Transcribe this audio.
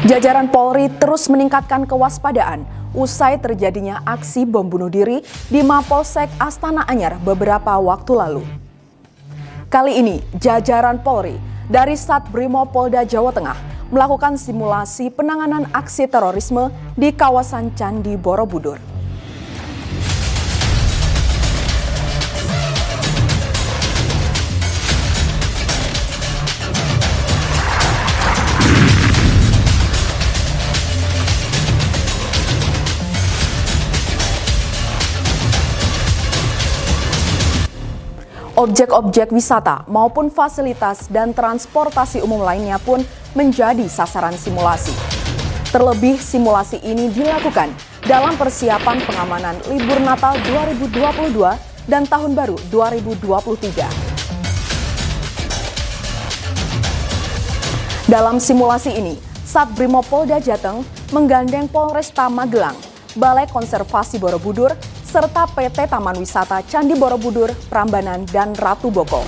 Jajaran Polri terus meningkatkan kewaspadaan usai terjadinya aksi bom bunuh diri di Mapolsek Astana Anyar beberapa waktu lalu. Kali ini, jajaran Polri dari Satbrimopolda Jawa Tengah melakukan simulasi penanganan aksi terorisme di kawasan Candi Borobudur. Objek-objek wisata maupun fasilitas dan transportasi umum lainnya pun menjadi sasaran simulasi. Terlebih, simulasi ini dilakukan dalam persiapan pengamanan libur Natal 2022 dan Tahun Baru 2023. Dalam simulasi ini, Satbrimopolda Jateng menggandeng Polresta Magelang, Balai Konservasi Borobudur, serta PT Taman Wisata Candi Borobudur, Prambanan, dan Ratu Boko.